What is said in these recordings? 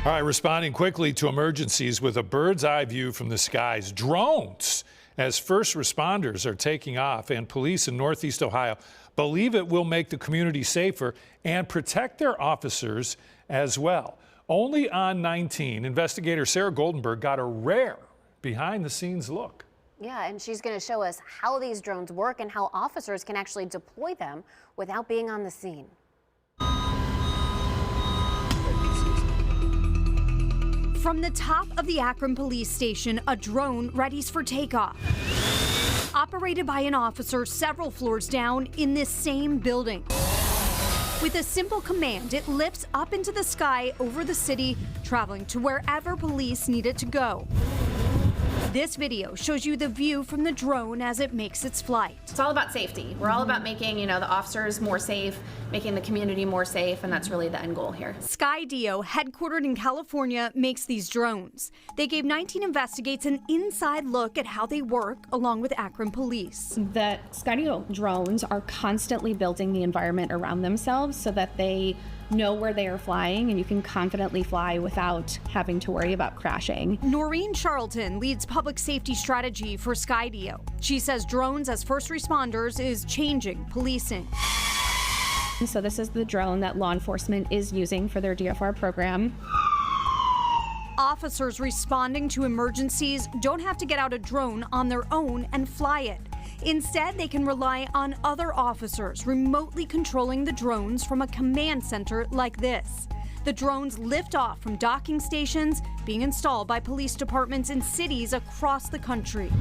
All right, responding quickly to emergencies with a bird's eye view from the skies. Drones, as first responders are taking off, and police in Northeast Ohio believe it will make the community safer and protect their officers as well. Only on 19, investigator Sarah Goldenberg got a rare behind-the-scenes look. Yeah, and she's going to show us how these drones work and how officers can actually deploy them without being on the scene. From the top of the Akron police station, a drone readies for takeoff. Operated by an officer several floors down in this same building. With a simple command, it lifts up into the sky over the city, traveling to wherever police need it to go. This video shows you the view from the drone as it makes its flight. It's all about safety. We're all about making, the officers more safe, making the community more safe, and that's really the end goal here. Skydio, headquartered in California, makes these drones. They gave 19 Investigates an inside look at how they work, along with Akron police. The Skydio drones are constantly building the environment around themselves so that they know where they are flying and you can confidently fly without having to worry about crashing. Noreen Charlton leads public safety strategy for Skydio. She says drones as first responders is changing policing. So this is the drone that law enforcement is using for their DFR program. Officers responding to emergencies don't have to get out a drone on their own and fly it. Instead, they can rely on other officers remotely controlling the drones from a command center like this. The drones lift off from docking stations being installed by police departments in cities across the country.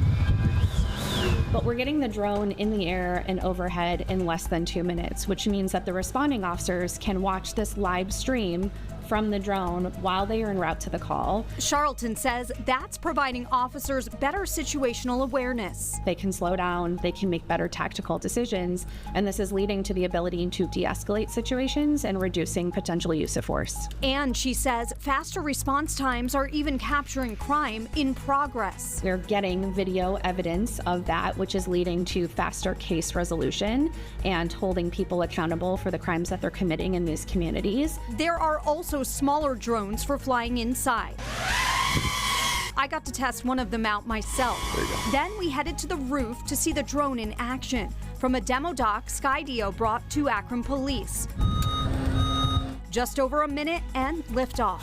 But we're getting the drone in the air and overhead in less than 2 minutes, which means that the responding officers can watch this live stream from the drone while they are en route to the call. Charlton says that's providing officers better situational awareness. They can slow down, they can make better tactical decisions, and this is leading to the ability to de-escalate situations and reducing potential use of force. And she says faster response times are even capturing crime in progress. We're getting video evidence of that, which is leading to faster case resolution and holding people accountable for the crimes that they're committing in these communities. There are also smaller drones for flying inside. I got to test one of them out myself. Then we headed to the roof to see the drone in action. From a demo dock, Skydio brought to Akron police. Just over a minute and liftoff.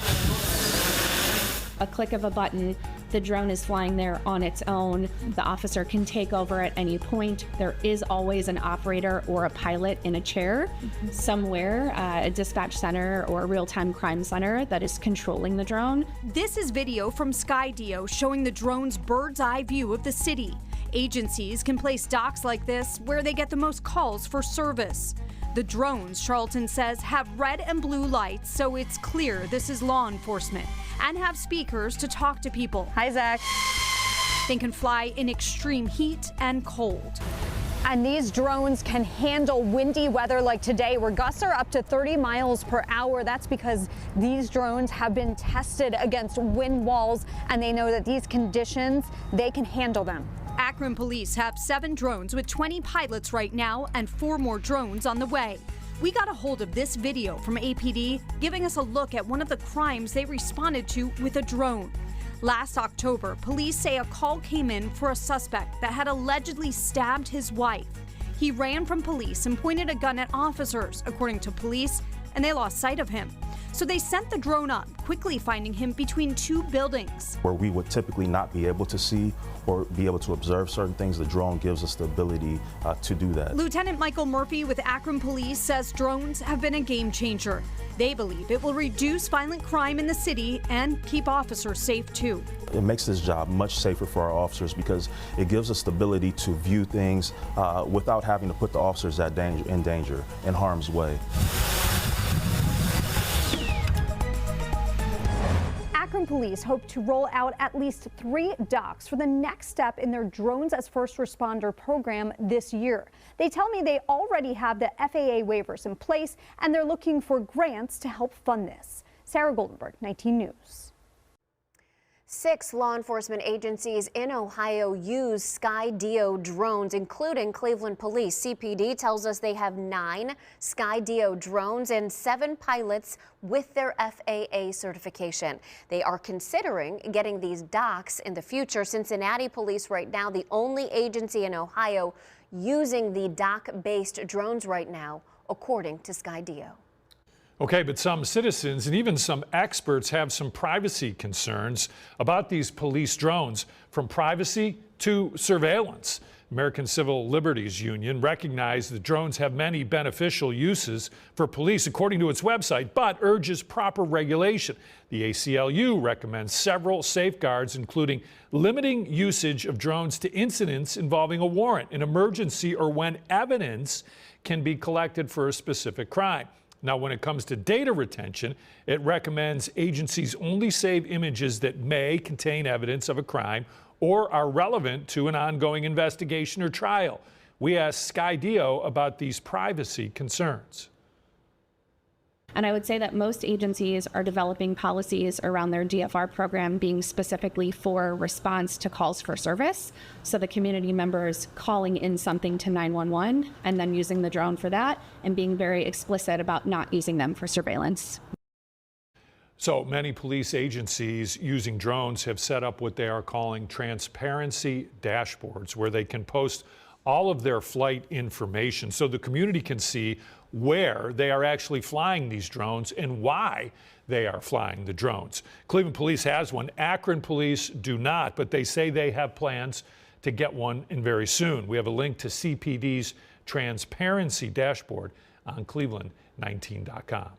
A click of a button, the drone is flying there on its own. The officer can take over at any point. There is always an operator or a pilot in a chair somewhere, a dispatch center or a real-time crime center that is controlling the drone. This is video from Skydio showing the drone's bird's eye view of the city. Agencies can place docks like this where they get the most calls for service. The drones, Charlton says, have red and blue lights, so it's clear this is law enforcement, and have speakers to talk to people. Hi, Zach. They can fly in extreme heat and cold. And these drones can handle windy weather like today, where gusts are up to 30 miles per hour. That's because these drones have been tested against wind walls, and they know that these conditions, they can handle them. Akron police have 7 drones with 20 pilots right now and 4 more drones on the way. We got a hold of this video from APD, giving us a look at one of the crimes they responded to with a drone. Last October, police say a call came in for a suspect that had allegedly stabbed his wife. He ran from police and pointed a gun at officers, according to police, and they lost sight of him. So they sent the drone up, quickly finding him between 2 buildings. Where we would typically not be able to see or be able to observe certain things, the drone gives us the ability to do that. Lieutenant Michael Murphy with Akron Police says drones have been a game changer. They believe it will reduce violent crime in the city and keep officers safe too. It makes this job much safer for our officers because it gives us the ability to view things without having to put the officers in danger, in harm's way. Akron police hope to roll out at least 3 docks for the next step in their Drones as First Responder program this year. They tell me they already have the FAA waivers in place, and they're looking for grants to help fund this. Sarah Goldenberg, 19 News. 6 law enforcement agencies in Ohio use Skydio drones, including Cleveland Police. CPD tells us they have 9 Skydio drones and 7 pilots with their FAA certification. They are considering getting these docks in the future. Cincinnati Police right now, the only agency in Ohio using the dock-based drones right now, according to Skydio. Okay, but some citizens and even some experts have some privacy concerns about these police drones, from privacy to surveillance. American Civil Liberties Union recognized that drones have many beneficial uses for police, according to its website, but urges proper regulation. The ACLU recommends several safeguards, including limiting usage of drones to incidents involving a warrant, an emergency, or when evidence can be collected for a specific crime. Now, when it comes to data retention, it recommends agencies only save images that may contain evidence of a crime or are relevant to an ongoing investigation or trial. We asked Skydio about these privacy concerns. And I would say that most agencies are developing policies around their DFR program being specifically for response to calls for service. So the community members calling in something to 911 and then using the drone for that, and being very explicit about not using them for surveillance. So many police agencies using drones have set up what they are calling transparency dashboards, where they can post all of their flight information so the community can see where they are actually flying these drones and why they are flying the drones. Cleveland Police has one. Akron Police do not, but they say they have plans to get one in very soon. We have a link to CPD's transparency dashboard on cleveland19.com.